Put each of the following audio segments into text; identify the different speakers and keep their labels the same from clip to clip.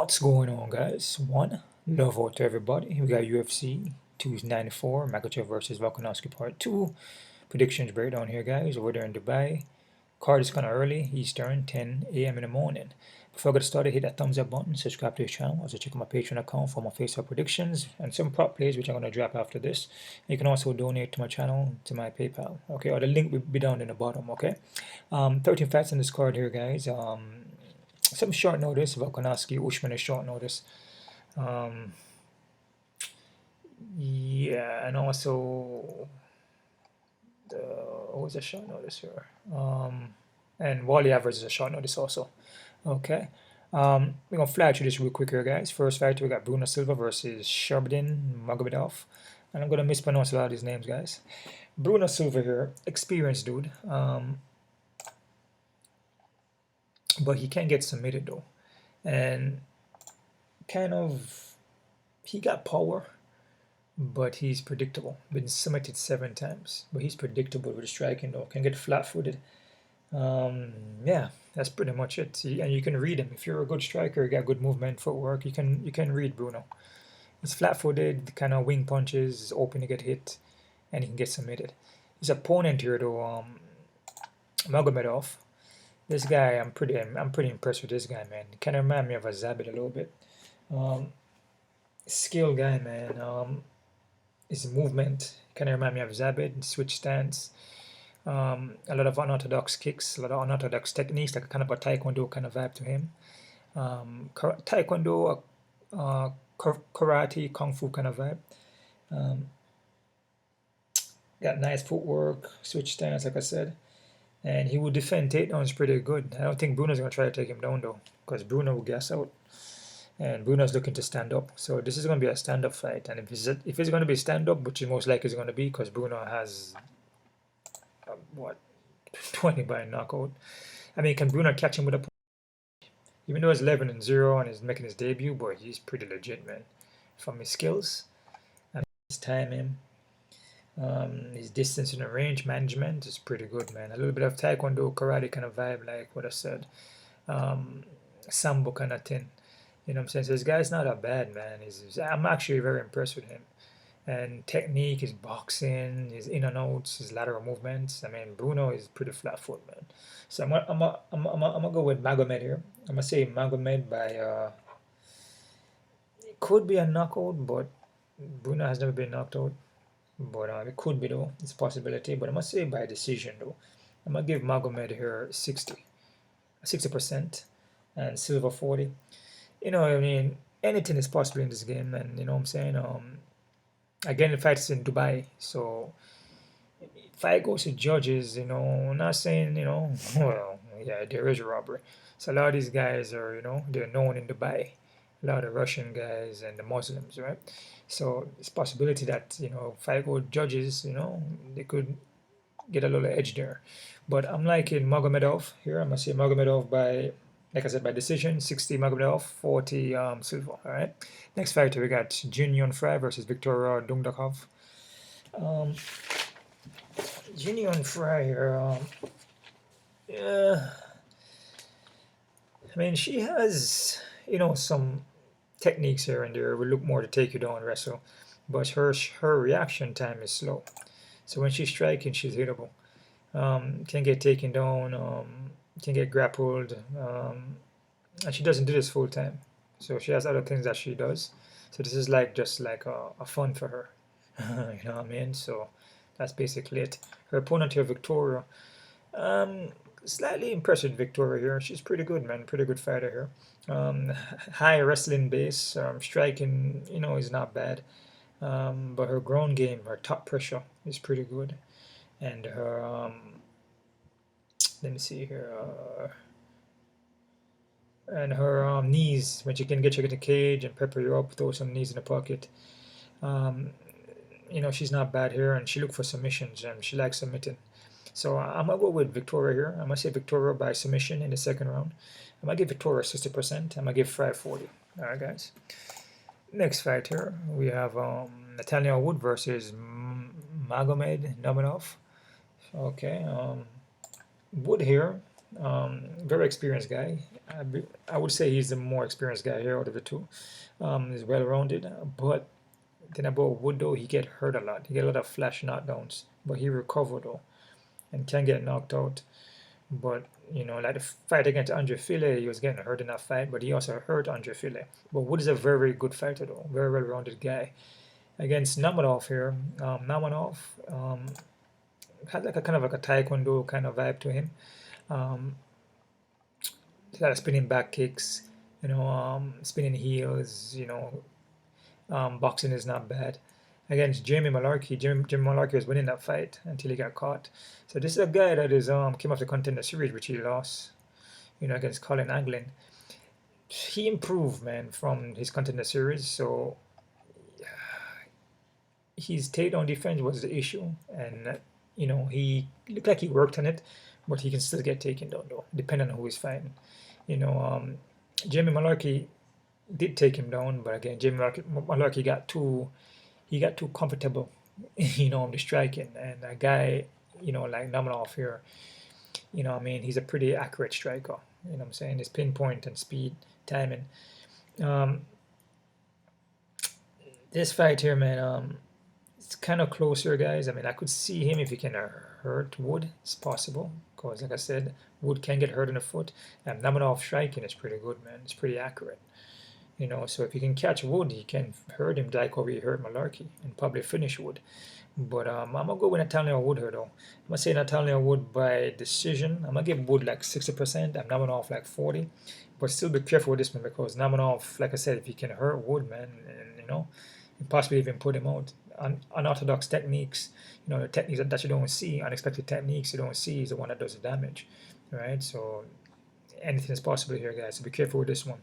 Speaker 1: What's going on, guys? One, love out to everybody. We got UFC 294, Makhachev versus Volkanovski Part 2. Predictions breakdown here, guys, over there in Dubai. Card is kind of early, Eastern, 10 a.m. in the morning. Before I get started, hit that thumbs up button, subscribe to the channel. Also check out my Patreon account for my face-up predictions and some prop plays, which I'm going to drop after this. You can also donate to my channel, to my PayPal, okay? Or the link will be down in the bottom, okay? 13 fights in this card here, guys. Some short notice. Volkanovski, Usman is short notice. Yeah, and also what was a short notice here? And Wally Evers is a short notice also. Okay. We're gonna fly through this real quick here, guys. First fight, we got Bruno Silva versus Sharabutdin Magomedov, and I'm gonna mispronounce a lot of these names, guys. Bruno Silva here, experienced dude. But he can get submitted though, and kind of he got power, but he's predictable. Been submitted 7 times, but he's predictable with the striking though. Can get flat-footed. Yeah, that's pretty much it. And you can read him if you're a good striker. You got good movement, footwork. You can read Bruno. He's flat-footed, kind of wing punches, is open to get hit, and he can get submitted. His opponent here though, Magomedov. This guy, I'm pretty impressed with this guy, man. He kind of remind me of a Zabit a little bit. Skilled guy, man. His movement kind of remind me of Zabit. Switch stance. A lot of unorthodox kicks, a lot of unorthodox techniques, like a kind of a taekwondo kind of vibe to him. Taekwondo, karate, kung fu kind of vibe. Got nice footwork, switch stance, like I said. And he will defend takedowns pretty good. I don't think Bruno's going to try to take him down, though, because Bruno will gas out. And Bruno's looking to stand up. So this is going to be a stand-up fight. And if it's going to be stand-up, which is most likely is going to be, because Bruno has, 20 by knockout. I mean, can Bruno catch him with a punch? Even though he's 11-0 and he's making his debut, boy, he's pretty legit, man. From his skills and his timing. His distance and range management is pretty good, man. A little bit of taekwondo, karate kind of vibe, like what I said. Sambo kind of thing. You know what I'm saying? So this guy's not a bad, man. I'm actually very impressed with him. And technique, his boxing, his in and outs, his lateral movements. I mean, Bruno is pretty flat foot, man. So I'm gonna go with Magomed here. I'm gonna say Magomed by it could be a knockout, but Bruno has never been knocked out. But it could be though, it's a possibility. But I must say by decision though. I'm gonna give Magomed here 60%, and Silva 40. You know, I mean, anything is possible in this game, and you know what I'm saying. Again, the fight is in Dubai, so if I go to judges, you know, I'm not saying, you know, well, yeah, there is a robbery. So a lot of these guys are, you know, they're known in Dubai. A lot of Russian guys and the Muslims, right? So it's a possibility that, you know, if I go judges, you know, they could get a little edge there. But I'm liking Magomedov here. I'm going to say Magomedov by, like I said, by decision, 60 Magomedov, 40 Silva, all right? Next fighter, we got Junior Frey versus Victoria Dudakova. Junior Frey here, yeah, I mean, she has, you know, some techniques here and there will look more to take you down wrestle, but her reaction time is slow. So when she's striking, she's hittable. Can get taken down, can get grappled, and she doesn't do this full time. So she has other things that she does. So this is like just like a fun for her. You know what I mean? So that's basically it. Her opponent here, Victoria. Slightly impressed with Victoria here. She's pretty good, man. Pretty good fighter here. High wrestling base. Striking, you know, is not bad. But her ground game, her top pressure is pretty good. And her, let me see here. And her knees, when she can get you in the cage and pepper you up, throw some knees in the pocket. You know, she's not bad here, and she look for submissions, and she likes submitting. So I'm going to go with Victoria here. I'm going to say Victoria by submission in the second round. I'm going to give Victoria 60%. I'm going to give Frey 40. All right, guys. Next fight here, we have Nathaniel Wood versus Magomed Ankalaev. Okay. Wood here, Very experienced guy. I would say he's the more experienced guy here out of the two. He's well-rounded, but then about Wood though, he get hurt a lot. He get a lot of flash knockdowns, but he recovered though and can get knocked out. But like the fight against Andre Fili, he was getting hurt in that fight, but he also hurt Andre Fili. But Wood is a very, very good fighter though, very well-rounded guy. Against Namanov here, Namanov had like a kind of like a taekwondo kind of vibe to him. He had spinning back kicks, spinning heels. Boxing is not bad. Against Jamie Mullarkey, Jamie Mullarkey was winning that fight until he got caught. So this is a guy that is came off the Contender Series, which he lost, against Colin Anglin. He improved, man, from his Contender Series. So his takedown defense was the issue, and he looked like he worked on it, but he can still get taken down though, depending on who he's fighting. Jamie Mullarkey did take him down, but again, Jamie Mullarkey got too comfortable, on the striking, and a guy, like Namanov here, he's a pretty accurate striker. What I'm saying? His pinpoint and speed, timing. This fight here, man, it's kind of closer, guys. I could see him if he can hurt Wood. It's possible, because like I said, Wood can get hurt in the foot, and Namanov striking is pretty good, man. It's pretty accurate. So if he can catch Wood, he can hurt him like how he hurt Mullarkey and probably finish Wood. But I'm going to go with Nathaniel Wood here, though. I'm going to say Nathaniel Wood by decision. I'm going to give Wood like 60% and Namanov like 40%. But still be careful with this one, because Namanov, like I said, if he can hurt Wood, man, and, possibly even put him out. Unorthodox techniques, the techniques that you don't see, unexpected techniques you don't see, is the one that does the damage, right? So anything is possible here, guys. So be careful with this one.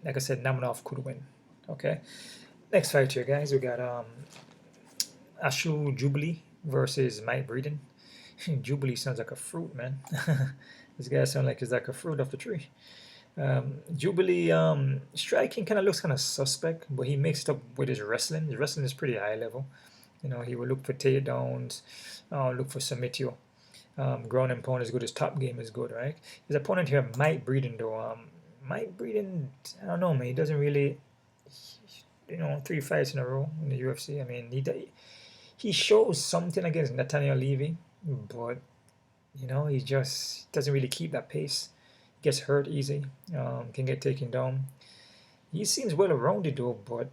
Speaker 1: Like I said, Namanov could win. Okay. Next fight here, guys. We got Anshul Jubli versus Mike Breeden. Jubli sounds like a fruit, man. This guy sounds like he's like a fruit off the tree. Jubli striking kind of looks kind of suspect, but he mixed up with his wrestling. His wrestling is pretty high level. He will look for takedowns, look for submitio. Ground and pound is good. His top game is good, right? His opponent here, Mike Breeden, though. Mike Breeden, I don't know, man. He doesn't really, 3 fights in a row in the UFC. He shows something against Nathaniel Levy, but he just doesn't really keep that pace. Gets hurt easy, can get taken down. He seems well-rounded though, but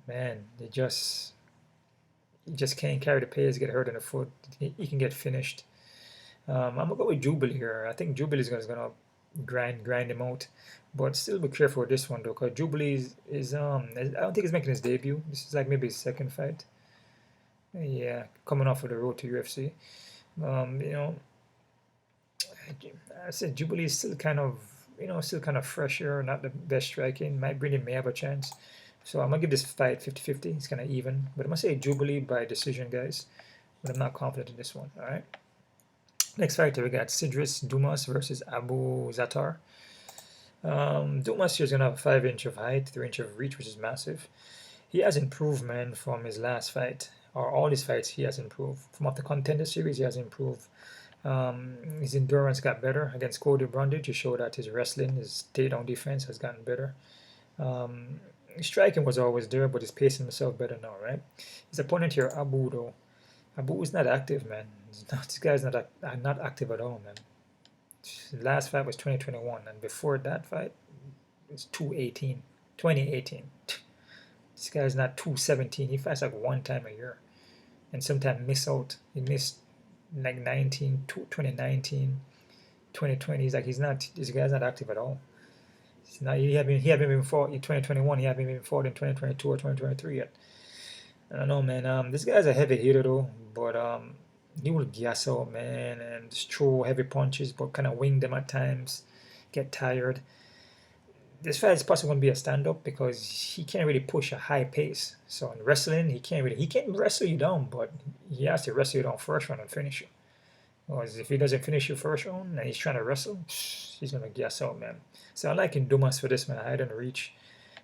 Speaker 1: man, he just can't carry the pace. Get hurt in the foot. He can get finished. I'm gonna go with Jubli here. I think Jubli is gonna grind him out, but still be careful with this one though, because Jubli is I don't think he's making his debut. This is like maybe his second fight. Yeah, coming off of the road to UFC. I said Jubli is still kind of fresher, not the best striking. Mike Breeden may have a chance. So I'm going to give this fight 50-50. It's kind of even. But I'm going to say Jubli by decision, guys. But I'm not confident in this one, all right? Next fight, we got Sedriques Dumas versus Abu Zatar. Dumas here is going to have 5 inch of height, 3 inch of reach, which is massive. He has improved, man, from his last fight. Or all his fights, he has improved. From off the Contender Series, he has improved. His endurance got better against Cody Brundage. He showed that his wrestling, his takedown defense has gotten better. His striking was always there, but he's pacing himself better now, right? His opponent here, Abu, though. Abu is not active, man. This guy's not active at all, man. His last fight was 2021, and before that fight, it's 2018. This guy's not 217. He fights like 1 time a year, and sometimes miss out. He missed like 2019, 2020. He's like, this guy's not active at all. He haven't even fought in 2021. He haven't even fought in 2022 or 2023 yet. I don't know, man. This guy's a heavy hitter though, but he will gas out, man, and just throw heavy punches, but kind of wing them at times, get tired. This fight is possibly going to be a stand-up because he can't really push a high pace. So in wrestling, he can wrestle you down, but he has to wrestle you down first round and finish you. Because if he doesn't finish you first round and he's trying to wrestle, he's going to gas out, man. So I like Dumas for this, man. I don't reach.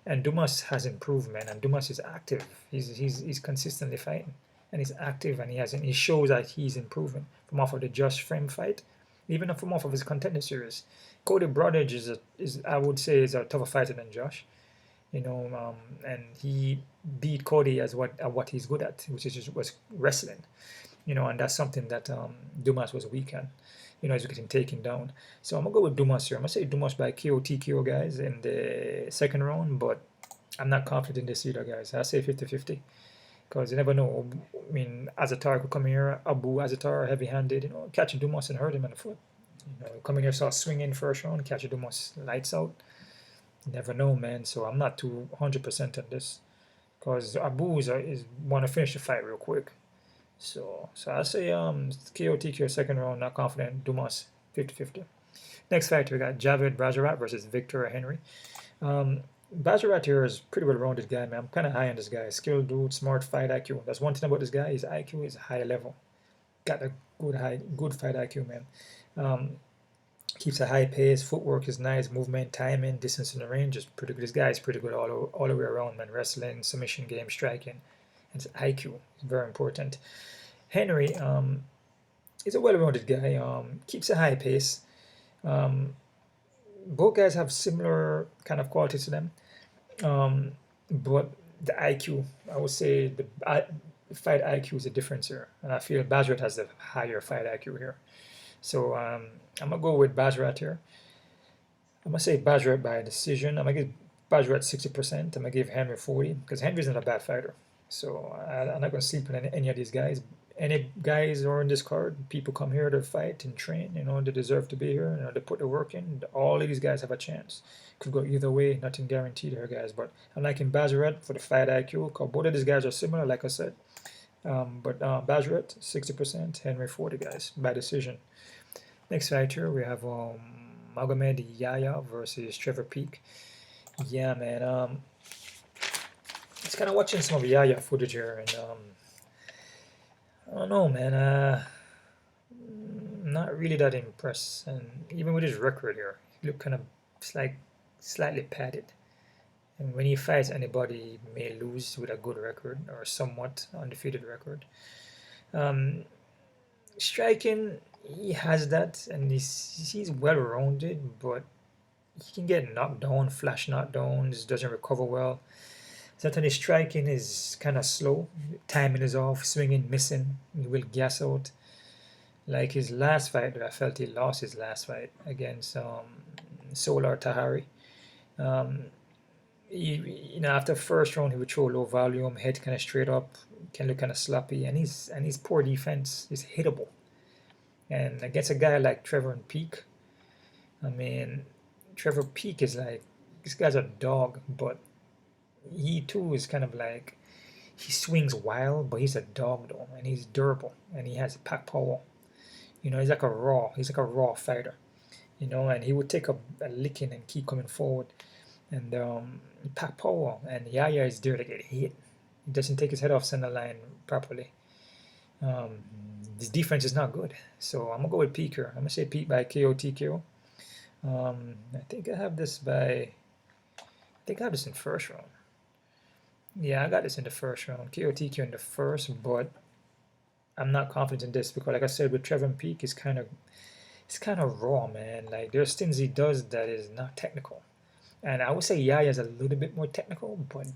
Speaker 1: And Dumas has improved, man. And Dumas is active. He's consistently fighting. And he's active, and he shows that he's improving. From off of the Josh Frame fight, even from off of his contender series. Cody Brodage is I would say is a tougher fighter than Josh, and he beat Cody as what he's good at, which was wrestling, and that's something that Dumas was weak at, as you get him taken down. So I'm gonna go with Dumas here. I'm gonna say Dumas by KO TKO, guys, in the second round, but I'm not confident in this either, guys. I say 50-50 because you never know. I mean, Azatar could come here, Abu Azatar, heavy-handed, catch Dumas and hurt him in the foot. Come in here, start swinging first round, catch Dumas lights out. You never know, man. So I'm not too 100% on this because Abu is want to finish the fight real quick. So I say KO TKO second round, not confident. Dumas 50-50. Next fight we got Javid Basharat versus Victor Henry. Basharat here is a pretty well-rounded guy, man. I'm kind of high on this guy. Skilled dude, smart fight IQ. That's one thing about this guy. His IQ is high level. Got a good fight IQ, man. Keeps a high pace. Footwork is nice. Movement, timing, distance in the range is pretty good. This guy is pretty good all the way around, man. Wrestling, submission game, striking. And his IQ is very important. Henry is a well-rounded guy. Keeps a high pace. Both guys have similar kind of qualities to them. But the IQ, I would say the fight IQ is a difference here. And I feel Basharat has the higher fight IQ here. So I'm going to go with Basharat here. I'm going to say Basharat by decision. I'm going to give Basharat 60%. I'm going to give Henry 40% because Henry's not a bad fighter. So I'm not going to sleep on any of these guys. Any guys who are in this card, people come here to fight and train, they deserve to be here, they put the work in. All of these guys have a chance. Could go either way, nothing guaranteed here, guys. But I'm liking Basharat for the fight IQ, because both of these guys are similar, like I said. But Basharat, 60%, Henry 40%, guys, by decision. Next fight here, we have Magomed Yahya versus Trevor Peek. Yeah, man. Just kind of watching some of Yahya footage here, and I don't know, man. Not really that impressed, and even with his record here, he looked kind of slightly padded. And when he fights anybody, he may lose with a good record or somewhat undefeated record. Striking, he has that, and he's well-rounded, but he can get knocked down, flash knockdowns, doesn't recover well. Sometimes striking is kind of slow, timing is off, swinging, missing, he will gas out. Like his last fight, I felt he lost his last fight against Solar Tahari. After first round, he would throw low volume, head kind of straight up, can look kind of sloppy, and his poor defense is hittable. And against a guy like Trevor Peek, I mean, Trevor Peek is like, this guy's a dog, but he too is kind of like, he swings wild, but he's a dog though, and he's durable, and he has pack power. He's like a raw fighter, and he would take a licking and keep coming forward, and pack power. And Yahya is there to get hit. He doesn't take his head off center line properly. His defense is not good, so I'm gonna go with Peek here. I'm gonna say Peek by KO TKO. I think I have this in first round. Yeah, I got this in the first round. KO TKO in the first, but I'm not confident in this because, like I said, with Trevor Peek, it's kind of raw, man. Like, there's things he does that is not technical, and I would say Yaya's a little bit more technical, but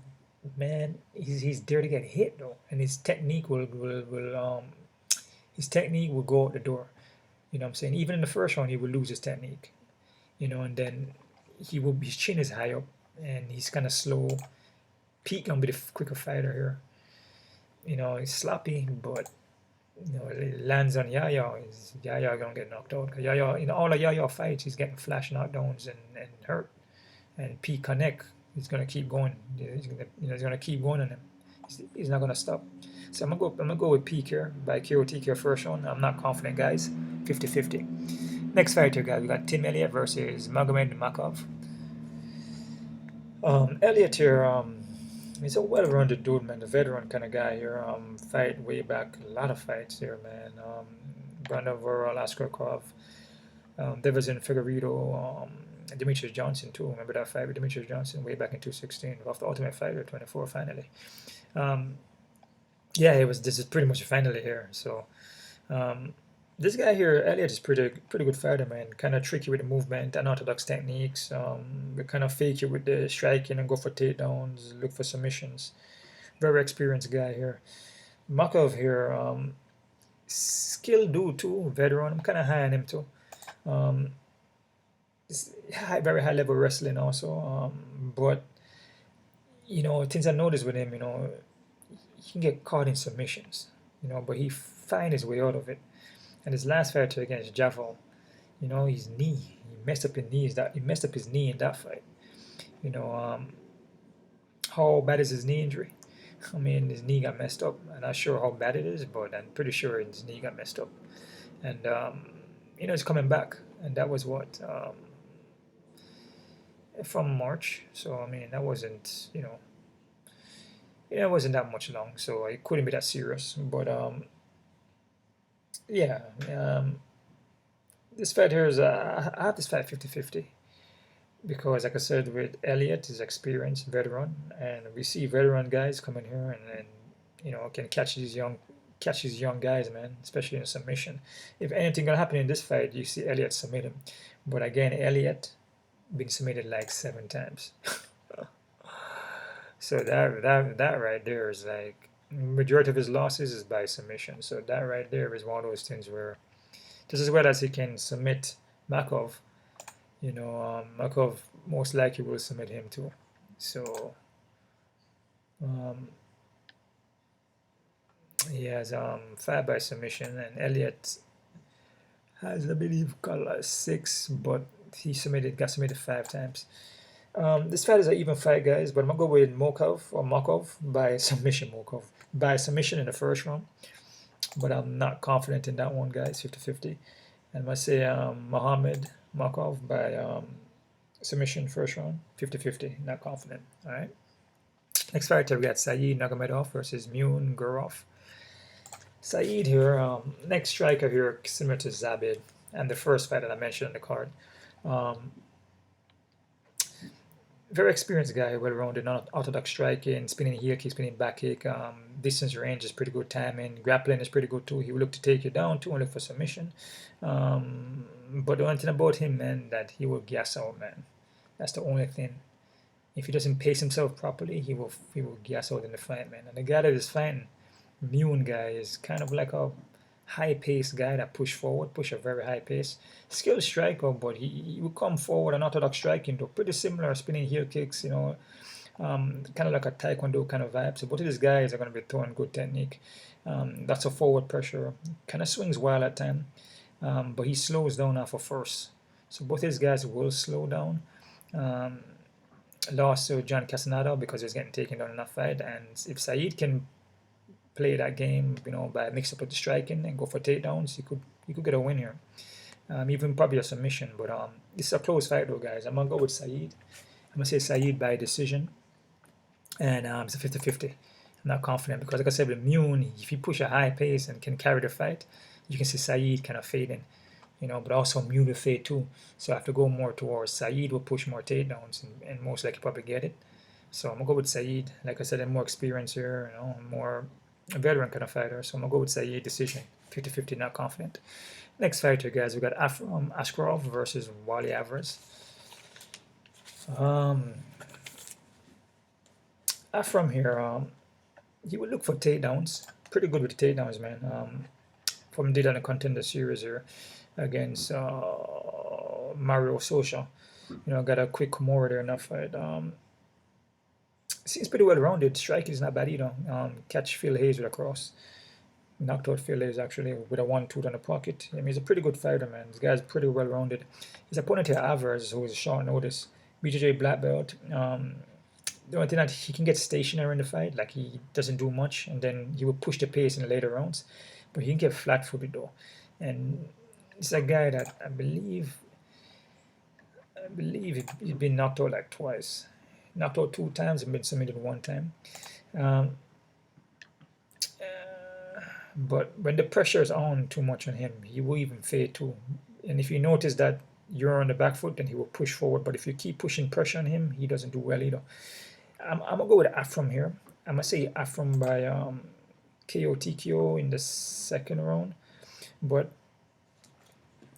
Speaker 1: man, he's there to get hit though, and his technique will go out the door. You know what I'm saying? Even in the first round, he will lose his technique. And then his chin is high up, and he's kind of slow. Peek gonna be the quicker fighter here. He's sloppy, but it lands on Yahya. Yahya gonna get knocked out. Yahya, in all of Yahya fights, he's getting flash knockdowns and hurt. And Peek connect. He's gonna keep going. He's gonna keep going on him. He's not gonna stop. So I'm gonna go with Peek here by KO TKO first round. I'm not confident, guys. 50-50. Next fight here, guys. We got Tim Elliott versus Magomed Ankalaev. Elliott here, he's a well-rounded dude, man. A veteran kind of guy here. Fight way back, a lot of fights here, man. Brandon Verrell, Aliskerov, Davison Figueiredo, Demetrius Johnson too. Remember that fight with Demetrius Johnson way back in 2016 off the Ultimate Fighter 24 finally. Yeah, this is pretty much a finale here. So This guy here, Elliott, is pretty good fighter, man. Kind of tricky with the movement, unorthodox techniques. We kind of fake it with the striking and go for takedowns, look for submissions. Very experienced guy here. Makhachev here, skilled dude too, veteran. I'm kind of high on him too. Um, very high level wrestling also. But things I noticed with him, he can get caught in submissions, but he find his way out of it. And his last fight against Javel, his knee, he messed up his knee in that fight. How bad is his knee injury? I mean, his knee got messed up. I'm not sure how bad it is, but I'm pretty sure his knee got messed up. And he's coming back, and that was what from March. So I mean, that wasn't it wasn't that much long, so it couldn't be that serious. But yeah, this fight here is I have this fight 50-50 because, like I said, with Elliott, is experienced veteran, and we see veteran guys coming here and can catch these young guys, man, especially in submission. If anything gonna happen in this fight, you see Elliott submit him, but again, Elliott been submitted like 7 times. So that right there is like majority of his losses is by submission. So that right there is one of those things where just as well as he can submit Makhachev, Makhachev most likely will submit him too. So he has 5 by submission, and Elliott has, I believe, got 6, but got submitted 5 times. This fight is an even fight, guys, but I'm gonna go with Mokaev by submission. Mokaev by submission in the first round, but I'm not confident in that one, guys. 50-50. And I'm gonna say Mokaev by submission first round. 50-50. Not confident. All right. Next fight, we got Said Nurmagomedov versus Mune Gurov. Said here, next striker here, similar to Zabit, and the first fight that I mentioned on the card. Very experienced guy, well-rounded, unorthodox striking, spinning heel kick, spinning back kick. Distance range is pretty good timing. Grappling is pretty good too. He will look to take you down too and look for submission. But the one thing about him, man, that he will gas out, man. That's the only thing. If he doesn't pace himself properly, he will gas out in the fight, man. And the guy that is fighting, Mune guy, is kind of like a high-paced guy that push a very high pace. Skilled striker, but he will come forward and orthodox striking, though pretty similar, spinning heel kicks, kind of like a taekwondo kind of vibe. So both of these guys are going to be throwing good technique. That's a forward pressure. Kind of swings wild at time, but he slows down after first. So both these guys will slow down. Lost to John Castaneda because he's getting taken down in that fight, and if Said can play that game, by mix up with the striking and go for takedowns, he could get a win here. Even probably a submission, but it's a close fight though, guys. I'm gonna go with Said. I'm gonna say Said by decision, and it's a 50-50. I'm not confident because, like I said, with Mune, if he push a high pace and can carry the fight, you can see Said kind of fading, but also Mune will fade too. So I have to go more towards Said will push more takedowns and most likely probably get it. So I'm gonna go with Said. Like I said, I'm more experienced here, more a veteran kind of fighter, so I'm gonna go with Said decision. 50-50, not confident. Next fighter, guys, we got Ikram Aliskerov versus Wally Alvarez. Ikram here, he would look for takedowns. Pretty good with the takedowns, man. From did on the contender series here against Mario Socha. Got a quick Kimura there in that fight. Seems pretty well rounded. Strike is not bad either. Catch Phil Hayes with a cross. Knocked out Phil Hayes actually with a 1-2 on the pocket. I mean, he's a pretty good fighter, man. This guy's pretty well rounded. His opponent here, Alvarez, who is short notice. BJJ black belt. The only thing that he can get stationary in the fight, like he doesn't do much, and then he will push the pace in the later rounds. But he can get flat-footed though. And it's a guy that I believe he's been knocked out like twice. Knocked out 2 times and been submitted 1 time. But when the pressure is on too much on him, he will even fade too. And if you notice that you're on the back foot, then he will push forward. But if you keep pushing pressure on him, he doesn't do well either. I'm going to go with Ikram here. I'm going to say Ikram by KO TKO in the second round. But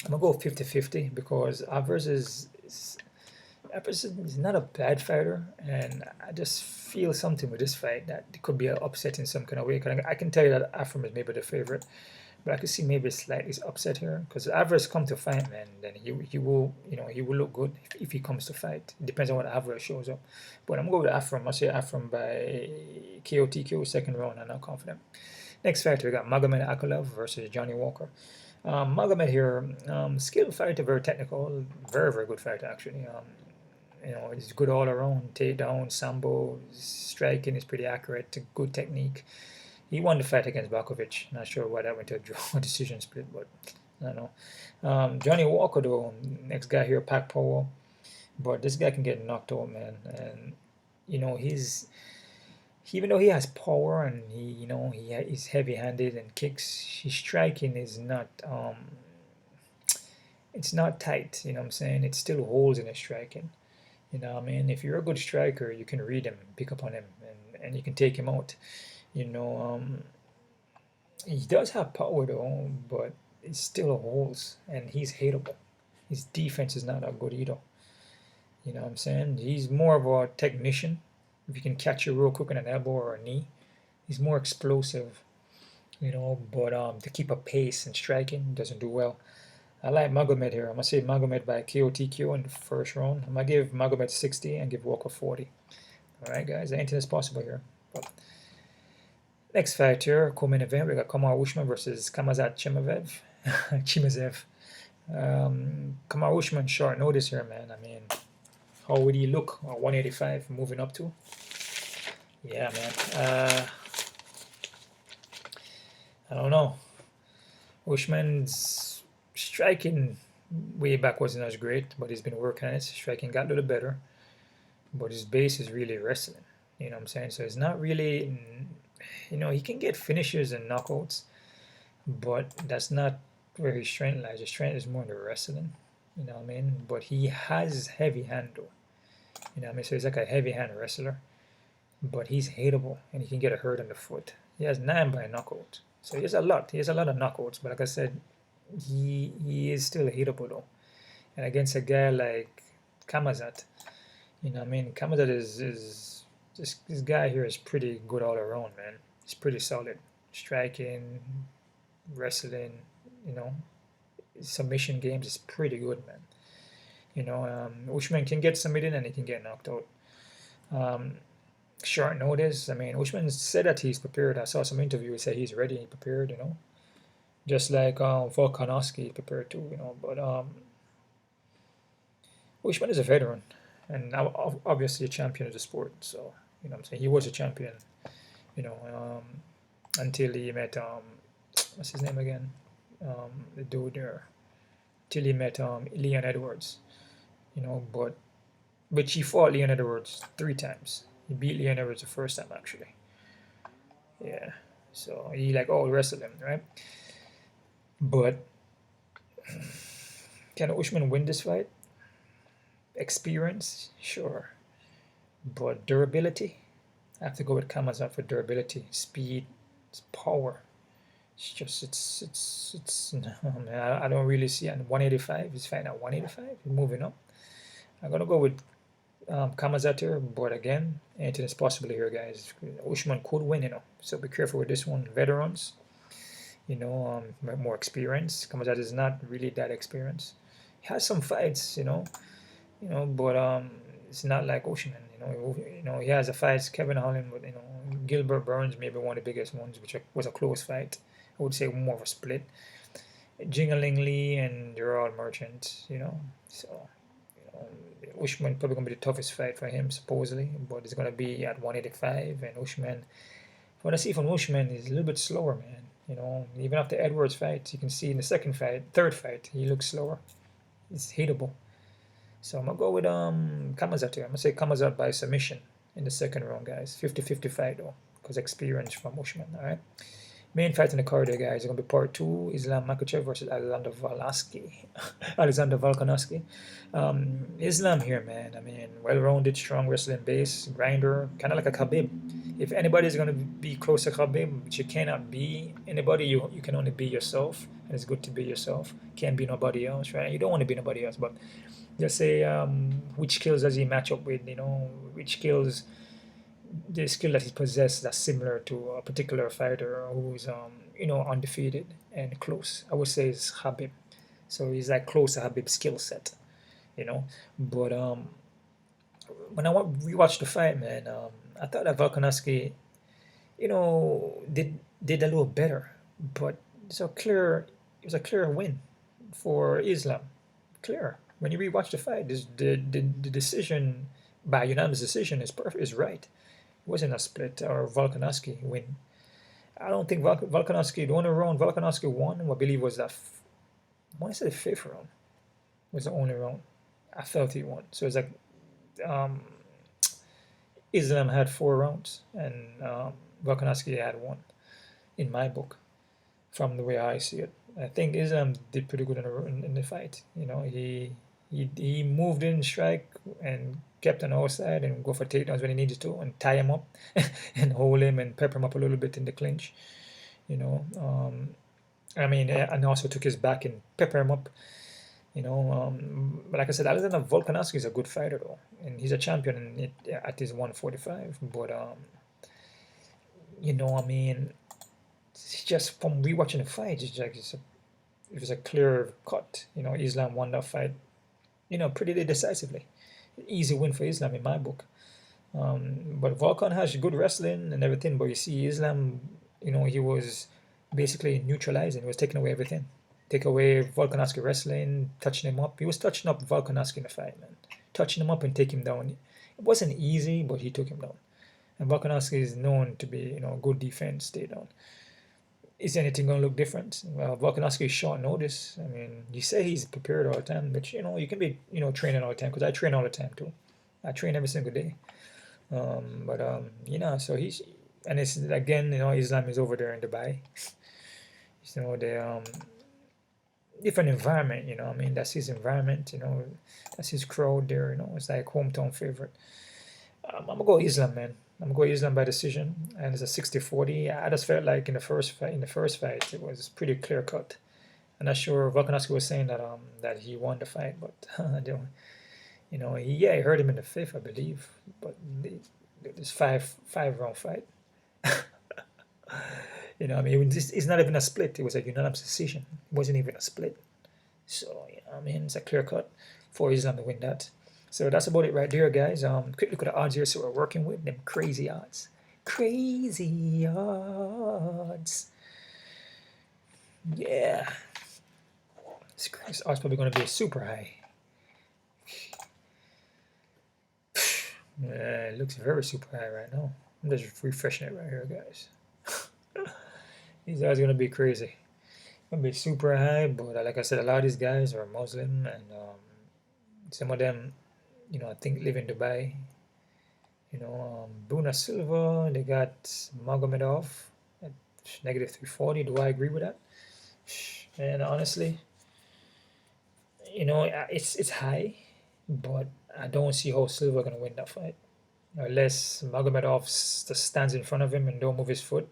Speaker 1: I'm gonna go 50-50 because Alvarez is not a bad fighter, and I just feel something with this fight that it could be an upset in some kind of way. 'Cause I can tell you that Afram is maybe the favorite, but I could see maybe a slightly upset here because Alvarez come to fight, man. Then he will he will look good if he comes to fight. It depends on what Alvarez shows up. But I'm going with Afram. I say Afram by KO TKO second round. I'm not confident. Next fight we got Magomed Ankalaev versus Johnny Walker. Magomed here, skilled fighter, very technical, very good fighter actually. He's good all around, takedown, sambo, striking is pretty accurate, good technique. He won the fight against Bakovic. Not sure why that went to a draw decision split, but I don't know. Johnny Walker though, next guy here, Pac Power, but this guy can get knocked out, man. And even though he has power and he's heavy-handed and kicks, his striking is not it's not tight. You know what I'm saying? It still holds in his striking. You know what I mean? If you're a good striker, you can read him, pick up on him, and you can take him out. You know, he does have power though, but it still holds, and he's hateable. His defense is not that good either. You know what I'm saying? He's more of a technician. If you can catch you real quick in an elbow or a knee, he's more explosive. But to keep a pace and striking doesn't do well. I like Magomed here. I'm going to say Magomed by KO TKO in the first round. I'm going to give Magomed 60 and give Walker 40. Alright, guys. Anything is possible here. But next fight here, co-main event. We got Kamaru Usman versus Khamzat Chimaev. Kamaru Usman, short notice here, man. I mean, how would he look? 185 moving up to? Yeah, man. I don't know. Usman's striking way back wasn't as great, but he's been working on it. Striking got a little better, but his base is really wrestling. You know what I'm saying? So it's not really, he can get finishes and knockouts, but that's not where his strength lies. His strength is more in the wrestling. You know what I mean? But he has heavy hand though. You know what I mean? So he's like a heavy hand wrestler, but he's hateable and he can get a hurt on the foot. He has 9 by knockout. So he has a lot. He has a lot of knockouts, but like I said, he is still hateable though. And against a guy like Khamzat, you know what I mean? Khamzat is this guy here is pretty good all around, man. He's pretty solid. Striking, wrestling, submission games is pretty good, man. Usman can get submitted and he can get knocked out. Short notice. I mean, Usman said that he's prepared. I saw some interviews say he's ready and prepared, just like Volkanovski prepared too, But Usman is a veteran and obviously a champion of the sport. So, what I'm saying? He was a champion, until he met, what's his name again? The dude there. Till he met Leon Edwards, but which he fought Leon Edwards 3 times. He beat Leon Edwards the first time, actually. Yeah. So he wrestled him, right? But can Usman win this fight? Experience, sure. But durability, I have to go with Khamzat for durability, speed, power. It's just it's no, man, I don't really see it. 185. He's fighting at 185. He's moving up. I'm gonna go with Khamzat here, but again, anything is possible here, guys. Usman could win, So be careful with this one. Veterans, more experience. Khamzat is not really that experienced. He has some fights, but it's not like Usman. He has a fight. Kevin Holland, but Gilbert Burns, maybe one of the biggest ones, which was a close fight. I would say more of a split. Jingaling Lee and Gerald Merchant, So, Usman probably going to be the toughest fight for him, supposedly, but it's going to be at 185. And Usman, what I see from Usman is a little bit slower, man. Even after Edwards fight, you can see in the third fight, he looks slower. He's hateable. So I'm going to go with Khamzat here. I'm going to say Khamzat by submission in the second round, guys. 50-50 fight, though, because experience from Usman, all right? Main fight in the card, guys, is going to be part 2, Islam Makhachev versus Alexander Volkanovski. Islam here, man. I mean, well-rounded, strong wrestling base, grinder, kind of like a Khabib. If anybody's going to be close to Khabib, which you cannot be anybody, you can only be yourself, and it's good to be yourself. Can't be nobody else, right? You don't want to be nobody else, but just say which skills does he match up with, which skills, the skill that he possesses that's similar to a particular fighter who's undefeated and close. I would say it's Khabib. So he's like close to Khabib's skill set, But when I rewatched the fight, man, I thought that Volkanovski, did a little better, but it was a clear win for Islam. Clear. When you rewatch the fight, the decision by unanimous decision is perfect, is right. It wasn't a split or Volkanovski win. I don't think Volkanovski, the only round Volkanovski won, I believe was that, I want to say the 5th round was the only round I felt he won. So it's like Islam had 4 rounds and Volkanovski had 1 in my book, from the way I see it. I think Islam did pretty good in the fight. He moved in strike and kept on outside and go for takedowns when he needed to and tie him up and hold him and pepper him up a little bit in the clinch. And also took his back and pepper him up. But like I said, Alexander Volkanovski is a good fighter though, and he's a champion at his 145. But it's just from rewatching the fight, it was a clear cut. Islam won that fight, pretty decisively. Easy win for Islam in my book. But Volkan has good wrestling and everything, but you see Islam, he was basically neutralizing. He was taking away everything. Take away Volkanovski wrestling, touching him up. He was touching up Volkanovski in the fight, man. Touching him up and taking him down. It wasn't easy, but he took him down. And Volkanovski is known to be, good defense, stay down. Is anything going to look different? Well, Volkanovski is short notice. I mean, you say he's prepared all the time, but, you can be, training all the time, because I train all the time, too. I train every single day. So he's, and it's, again, Islam is over there in Dubai. The different environment, that's his environment, that's his crowd there, it's like hometown favorite. I'm going to go Islam, man. I'm going to go Islam by decision, and it's a 60-40. I just felt like in the first fight, it was pretty clear cut. I'm not sure Volkanovski was saying that he won the fight, but I don't. He hurt him in the 5th, I believe, but this 5-round fight. It's not even a split. It was a unanimous decision. It wasn't even a split. So it's a clear cut for Islam to win that. So that's about it right there, guys. Quick look at the odds here. So we're working with them crazy odds. Crazy odds. Yeah. This odds probably going to be super high. Yeah, it looks very super high right now. I'm just refreshing it right here, guys. These odds are going to be crazy. Going to be super high, but like I said, a lot of these guys are Muslim, and some of them, I think live in Dubai. Bruno Silva, they got Magomedov at -340. Do I agree with that? And honestly, it's high, but I don't see how Silva gonna win that fight unless Magomedov just stands in front of him and don't move his foot,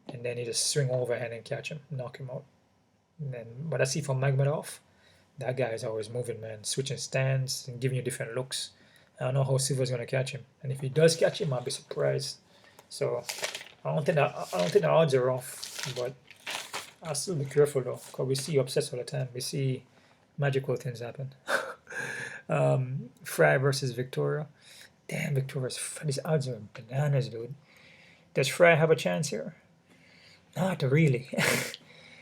Speaker 1: and then he just swing overhand and catch him, knock him out. But I see from Magomedov, that guy is always moving, man, switching stands and giving you different looks. I don't know how Silva's gonna catch him, and if he does catch him, I'll be surprised. So I don't think the odds are off, but I'll still be careful though, because we see upsets all the time. We see magical things happen. Fry versus Victoria. Damn, these odds are bananas, dude. Does Fry have a chance here? Not really.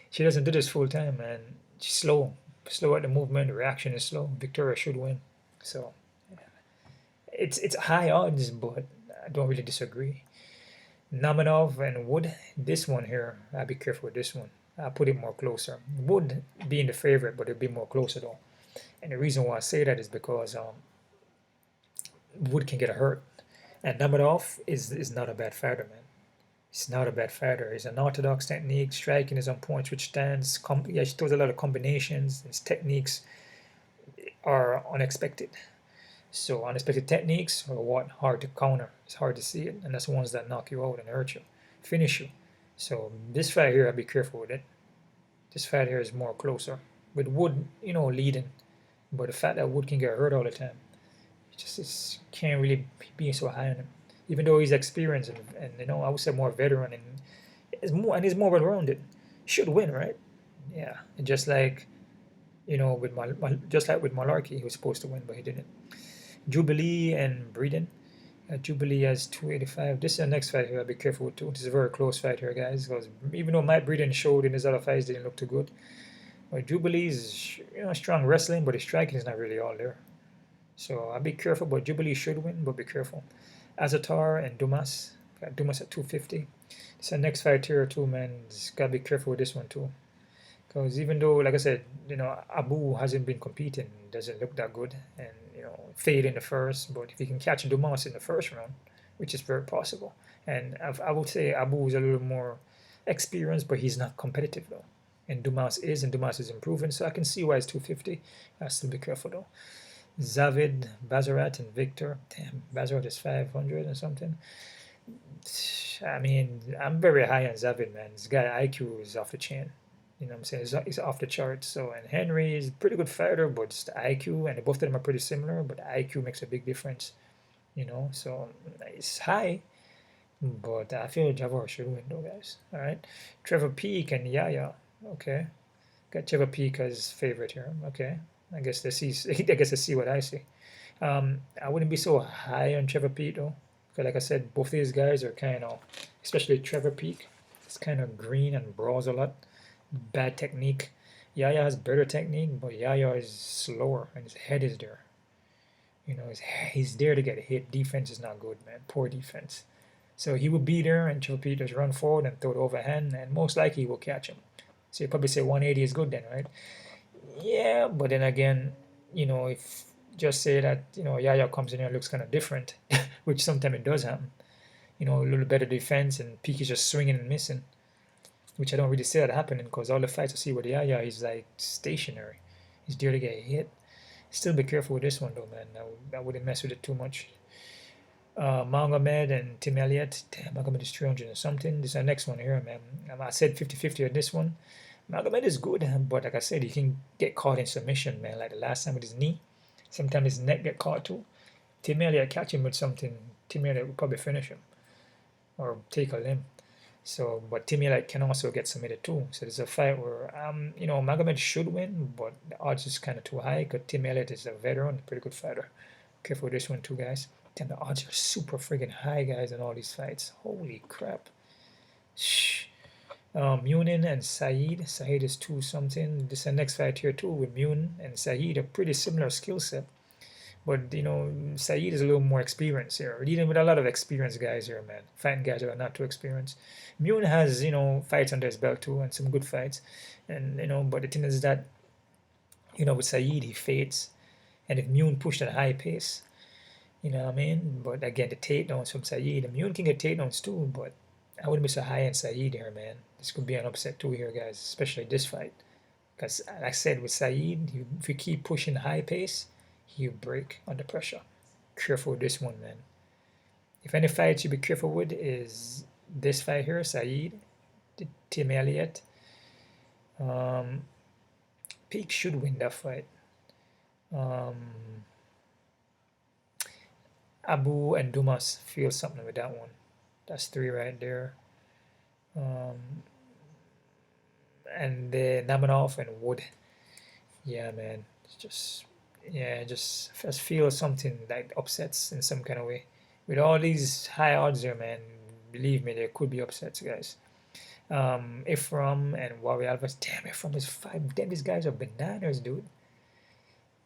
Speaker 1: She doesn't do this full time, man. She's slow at the movement. The reaction is slow. Victoria should win. So it's high odds, but I don't really disagree. Naimov and Wood. This one here, I'll be careful with this one. I'll put it more closer. Wood being the favorite, but it'll be more closer though. And the reason why I say that is because Wood can get hurt, and Naimov is not a bad fighter, man. He's not a bad fighter. He's an orthodox technique, striking his own points, which stands. He throws a lot of combinations. His techniques are unexpected. So unexpected techniques are what hard to counter. It's hard to see it, and that's the ones that knock you out and hurt you, finish you. So this fight here, I'd be careful with it. This fight here is more closer with Wood, leading, but the fact that Wood can get hurt all the time, it can't really be so high on him. Even though he's experienced and I would say more veteran and he's more well-rounded, should win, right? Yeah, and just like with Malarkey, he was supposed to win, but he didn't. Jubilee and Breeden. Jubilee has 285. This is the next fight here. I'll be careful with too. This is a very close fight here, guys. Because even though Mike Breeden showed in his other fights didn't look too good, but Jubilee is strong wrestling, but his striking is not really all there. So I'll be careful. But Jubilee should win, but be careful. Azatar and Dumas. Got Dumas at 250. This is the next fight here too, man. Just gotta be careful with this one too. Because even though, like I said, Abu hasn't been competing, doesn't look that good, and fade in the first. But if he can catch Dumas in the first round, which is very possible, and I would say Abu is a little more experienced, but he's not competitive though. And Dumas is improving, so I can see why it's 250. I still be careful though. Javid Basharat and Victor. Damn, Basharat is 500 or something. I mean, I'm very high on Javid, man. This guy IQ is off the chain. You know what I'm saying? He's off the charts. So, and Henry is a pretty good fighter, but just the IQ, and both of them are pretty similar, but the IQ makes a big difference, So, it's high, but I feel Javar should win, though, guys. All right. Trevor Peek and Yaya. Okay. Got Trevor Peek as favorite here. Okay. I guess they see what I see. I wouldn't be so high on Trevor Peek, though, because, like I said, both these guys are kind of, especially Trevor Peek, it's kind of green and brawls a lot. Bad technique. Yaya has better technique, but Yaya is slower and his head is there. He's there to get hit. Defense is not good, man. Poor defense. So he will be there and Trevor Peek just run forward and throw the overhand, and most likely he will catch him. So you probably say 180 is good then, right? Yeah, but then again, if just say that, Yaya comes in here and looks kind of different, which sometimes it does happen. A little better defense and Peek is just swinging and missing. Which I don't really see that happening because all the fights I see with Yaya is like stationary. He's there to get hit. Still be careful with this one though, man. I wouldn't mess with it too much. Magomed and Tim Elliott. Damn, Magomed is 300 or something. This is the next one here, man. I said 50-50 on this one. Magomed is good, but like I said, he can get caught in submission, man. Like the last time with his knee. Sometimes his neck get caught too. Tim Elliott catch him with something. Tim Elliott will probably finish him or take a limb. So, but Tim Elliott can also get submitted too. So there's a fight where, Magomed should win, but the odds is kind of too high because Tim Elliott is a veteran, pretty good fighter. Careful with this one too, guys. Then the odds are super friggin' high, guys, in all these fights. Holy crap. Shh. Munin and Saeed. Saeed is 2-something. This is the next fight here too with Munin and Saeed. A pretty similar skill set. But, Saeed is a little more experienced here. We're dealing with a lot of experienced guys here, man. Fighting guys that are not too experienced. Munin has, fights under his belt too and some good fights. And, but the thing is that, with Saeed, he fades. And if Munin pushed at a high pace, you know what I mean? But again, the takedowns from Saeed. And Munin can get takedowns too, but I wouldn't be so high on Saeed here, man. This could be an upset too here, guys, especially this fight. Because, like I said, with Saeed, if you keep pushing high pace, you break under pressure. Careful with this one, man. If any fight you be careful with is this fight here, Saeed, Tim Elliott. Peek should win that fight. Abu and Dumas feel something with that one. That's 3 right there. And the Naimov and Wood. Yeah, man. It's just feel something like upsets in some kind of way. With all these high odds there, man, believe me, there could be upsets, guys. Ikram and Warrior Alvarez. Damn, Ikram is 5. Damn, these guys are bananas, dude.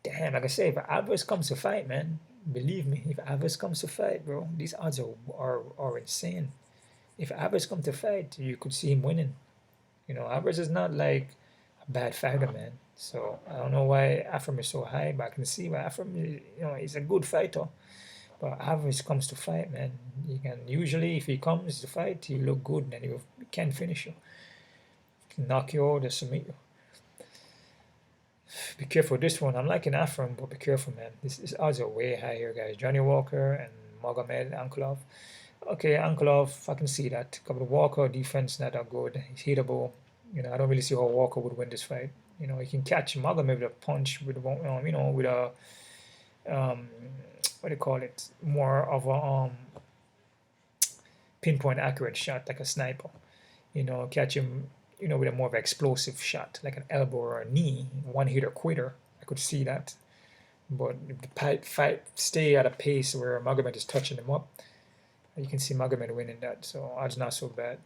Speaker 1: Damn, like I say, if Alvarez comes to fight, man, believe me, if Alvarez comes to fight, bro, these odds are insane. If Alvarez comes to fight, you could see him winning. Alvarez is not like a bad fighter, man. So I don't know why Ikram is so high, but I can see why Ikram, he's a good fighter. But Alvarez comes to fight, man. He can usually, if he comes to fight, he look good and he can finish you, knock you out, or submit you. Be careful this one. I'm liking Afram, but be careful, man. This odds are way high here, guys. Johnny Walker and Magomed Ankalaev. Okay, Ankalaev, I can see that. But Walker defense not that good. He's hittable. You know, I don't really see how Walker would win this fight. You know, he can catch Magomed with a punch, with you know, with a what do you call it? More of a pinpoint accurate shot, like a sniper. You know, catch him, you know, with a more of an explosive shot, like an elbow or a knee, one hitter quitter. I could see that. But if the fight stay at a pace where Magomed is touching him up, you can see Magomed winning that. So odds not so bad.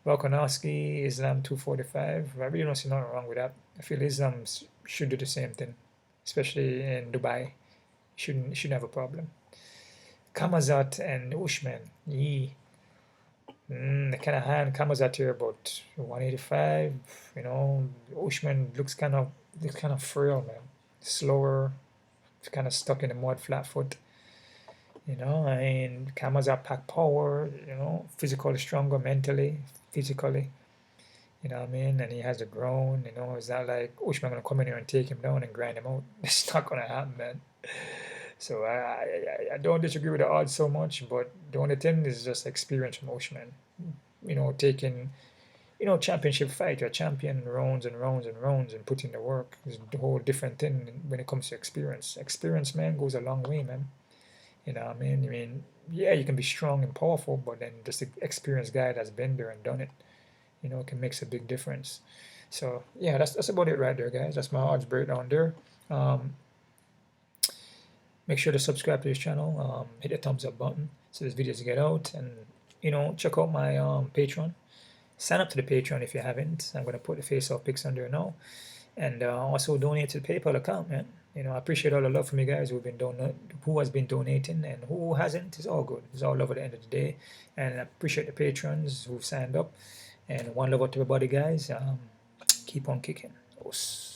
Speaker 1: Volkanovski, Islam 245. I really don't see nothing wrong with that. I feel Islam should do the same thing, especially in Dubai. Shouldn't have a problem. Khamzat and Usman. The kind of hand Khamzat here about 185. You know, Usman looks kind of frail, man. Slower, kind of stuck in the mud, flat foot. You know, and Khamzat pack power. You know, physically stronger, mentally, physically. You know what I mean? And he has a grown. You know, it's not like Usman gonna come in here and take him down and grind him out. It's not gonna happen, man. So I don't disagree with the odds so much, but the only thing is just experience from Usman. You know, taking, you know, championship fight, you're a champion rounds and rounds and rounds and putting the work is a whole different thing when it comes to experience. Experience, man, goes a long way, man. You know what I mean? I mean, yeah, you can be strong and powerful, but then just the experienced guy that's been there and done it, you know, it can make a big difference. So yeah, that's about it right there, guys. That's my odds breakdown there. Make sure to subscribe to this channel. Hit the thumbs up button so these videos get out, and you know, check out my Patreon. Sign up to the Patreon if you haven't. I'm gonna put the face-off pics on there now, and also donate to the PayPal account, man. You know, I appreciate all the love from you guys who has been donating, and who hasn't. It's all good. It's all love at the end of the day, and I appreciate the patrons who've signed up. And one love out to everybody, guys. Keep on kicking. Os.